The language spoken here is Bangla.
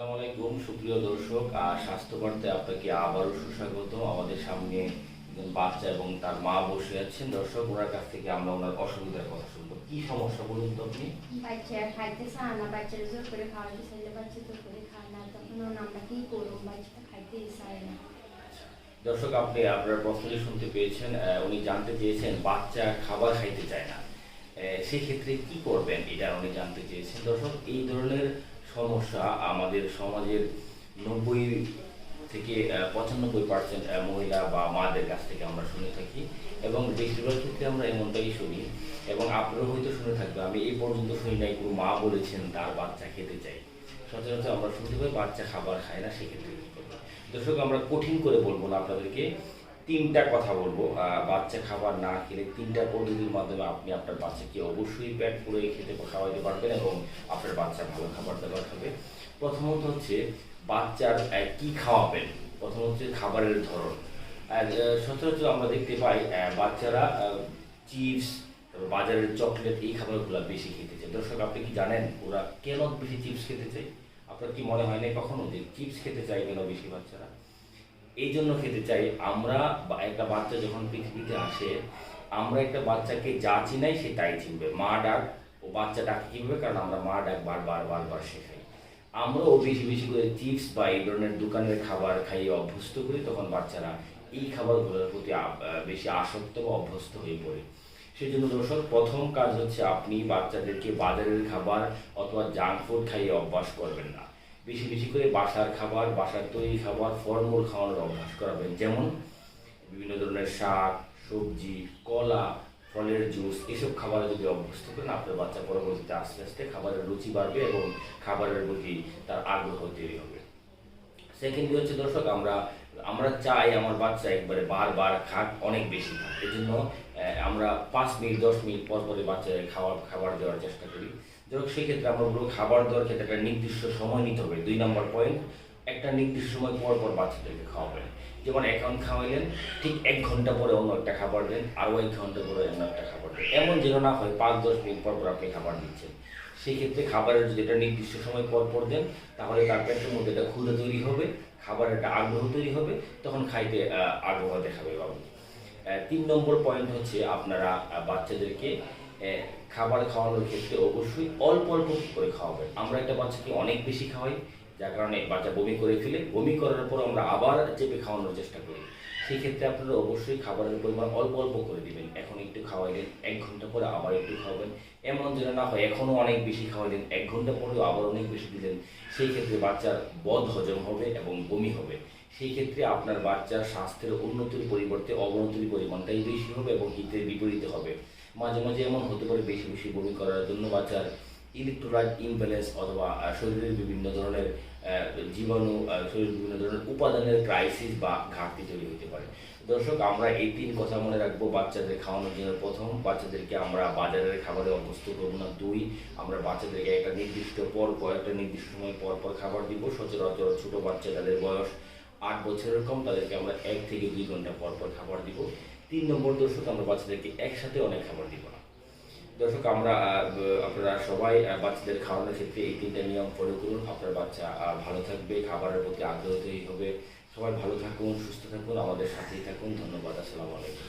আসসালামু আলাইকুম সুপ্রিয় দর্শক, স্বাস্থ্যবার্তায় আপনাকে আবারও সুস্বাগত। আমাদের সামনে একজন বাচ্চা এবং তার মা বসে আছেন। দর্শক, ওনার কাছ থেকে আমরা ওনার অসুবিধার কথা শুনবো। কি সমস্যা বলুন তো আপনি? বাচ্চা খাইতে চায় না, বাচ্চারা জোর করে খাওয়াতে চাইলে বাচ্চা জোর করে খায় না, তখন আমরা কি করবো? বাচ্চাটা খাইতেই চায় না। দর্শক, আপনি আপনার প্রশ্নটি শুনতে পেয়েছেন। উনি জানতে চেয়েছেন বাচ্চা খাবার খাইতে চায় না, সেক্ষেত্রে কি করবেন এটা উনি জানতে চেয়েছেন। দর্শক, এই ধরনের সমস্যা আমাদের সমাজের 90 থেকে 95% মহিলা বা মাদের কাছ থেকে আমরা শুনে থাকি, এবং বেশিরভাগ ক্ষেত্রে আমরা এমনটাই শুনি। এবং আপনারা হয়তো শুনে থাকবেন, আমি এই পর্যন্ত শুনি নাই কোনো মা বলেছেন তার বাচ্চা খেতে চাই। সচরাচর আমরা শুনতে পাই বাচ্চা খাবার খায় না, সেক্ষেত্রে কি করবো? দর্শক, আমরা কঠিন করে বলবো না, আপনাদেরকে তিনটা কথা বলবো। বাচ্চা খাবার না খেলে তিনটা পদ্ধতির মাধ্যমে আপনি আপনার বাচ্চাকে অবশ্যই পেট পুরে খেতে খাওয়াতে পারবেন এবং আপনার বাচ্চা ভালো খাবার দাবার খাবে। প্রথমত হচ্ছে বাচ্চার কি খাওয়াবেন। প্রথম হচ্ছে খাবারের ধরন। সচরাচর আমরা দেখতে পাই বাচ্চারা চিপস, বাজারের চকলেট, এই খাবারগুলো বেশি খেতে চায়। দর্শক, আপনি কি জানেন ওরা কেন বেশি চিপস খেতে চায়? আপনার কি মনে হয় না কখনো যে চিপস খেতে চায় কেন বেশি বাচ্চারা? এই জন্য খেতে চাই আমরা, একটা বাচ্চা যখন পৃথিবীতে আসে, আমরা একটা বাচ্চাকে যা চিনাই সে তাই চিনবে। মা ডাক, ও বাচ্চা ডাকে কিভাবে? কারণ আমরা মা ডাক বারবার বারবার শেখাই। আমরাও বেশি বেশি করে চিপস বা এই ধরনের দোকানের খাবার খাইয়ে অভ্যস্ত করি, তখন বাচ্চারা এই খাবারগুলোর প্রতি বেশি আসক্ত বা অভ্যস্ত হয়ে পড়ে। সেই জন্য দর্শক, প্রথম কাজ হচ্ছে আপনি বাচ্চাদেরকে বাজারের খাবার অথবা জাঙ্ক ফুড খাইয়ে অভ্যাস করবেন না। বেশি বেশি করে বাসার খাবার, বাসার তৈরি খাবার, ফলমূল খাওয়ানোর অভ্যাস করাবেন। যেমন বিভিন্ন ধরনের শাক, সবজি, কলা, ফলের জুস, এসব খাবারে যদি অভ্যস্ত করেন, আপনার বাচ্চা পরবর্তীতে আস্তে আস্তে খাবারের রুচি বাড়বে এবং খাবারের প্রতি তার আগ্রহ তৈরি হবে। সেকেন্ডলি হচ্ছে দর্শক, আমরা আমরা চাই আমার বাচ্চা একবারে বারবার খাক, অনেক বেশি খাক। এই জন্য আমরা 5 মিনিট 10 মিনিট পর পরে বাচ্চাদের খাবার দেওয়ার চেষ্টা করি। ধরো সেক্ষেত্রে আমরা বলবো খাবার দেওয়ার ক্ষেত্রে একটা নির্দিষ্ট সময় নিতে হবে। 2 নম্বর পয়েন্ট, একটা নির্দিষ্ট সময় পর পর বাচ্চাদেরকে খাওয়াবেন। যেমন এখন খাওয়াইলেন, ঠিক 1 ঘন্টা পরে অন্য একটা খাবার দেন, আরও 1 ঘন্টা পরে অন্য একটা খাবার দেন। এমন যেন না হয় 5-10 মিনিট পর পর আপনি খাবার দিচ্ছেন। সেক্ষেত্রে খাবারের যদি একটা নির্দিষ্ট সময় পর পর দেন, তাহলে তার পেটের মধ্যে একটা ক্ষুধা তৈরি হবে, খাবারের একটা আগ্রহ তৈরি হবে, তখন খাইতে আগ্রহ দেখাবে বাবু। 3 নম্বর পয়েন্ট হচ্ছে আপনারা বাচ্চাদেরকে খাবার খাওয়ানোর ক্ষেত্রে অবশ্যই অল্প অল্প করে খাওয়াবেন। আমরা একটা বাচ্চাকে অনেক বেশি খাওয়াই, যার কারণে বাচ্চা বমি করে ফেলে, বমি করার পর আমরা আবার চেপে খাওয়ানোর চেষ্টা করি। সেই ক্ষেত্রে আপনারা অবশ্যই খাবারের পরিমাণ অল্প অল্প করে দিবেন। এখন একটু খাওয়াইলেন, 1 ঘন্টা পরে আবার একটু খাওয়াবেন। এমন যেন না হয় এখনও অনেক বেশি খাওয়াইলেন, 1 ঘন্টা পরেও আবার অনেক বেশি দিলেন। সেই ক্ষেত্রে বাচ্চার বদ হজম হবে এবং বমি হবে। সেই ক্ষেত্রে আপনার বাচ্চার স্বাস্থ্যের উন্নতির পরিবর্তে অবনতির পরিমাণটাই বেশি হবে এবং হিতের বিপরীতে হবে। মাঝে মাঝে এমন হতে পারে বেশি বেশি বমি করার জন্য বাচ্চার ইলেকট্রোলাইট ইমব্যালেন্স অথবা শরীরের বিভিন্ন ধরনের জীবাণু, শরীরের বিভিন্ন ধরনের উপাদানের ক্রাইসিস বা ঘাটতি তৈরি হতে পারে। দর্শক, আমরা এই 3 কথা মনে রাখবো বাচ্চাদের খাওয়ানোর জন্য। প্রথম, বাচ্চাদেরকে আমরা বাজারের খাবারে অভ্যস্ত করবো না। 2, আমরা বাচ্চাদেরকে একটা নির্দিষ্ট একটা নির্দিষ্ট সময় পর পর খাবার দিব। সচরাচর ছোট বাচ্চা, যাদের বয়স 8 বছরের কম, তাদেরকে আমরা 1 থেকে 2 ঘন্টা পর পর খাবার দিব। 3 নম্বর দর্শক, আমরা বাচ্চাদেরকে একসাথে অনেক খাবার দিব না। দর্শক, আপনারা সবাই বাচ্চাদের খাওয়ানোর ক্ষেত্রে এই 3টা নিয়ম ফলো করুন। আপনার বাচ্চা ভালো থাকবে, খাবারের প্রতি আগ্রহ তৈরি হবে। সবাই ভালো থাকুন, সুস্থ থাকুন, আমাদের সাথেই থাকুন। ধন্যবাদ। আসসালামু আলাইকুম।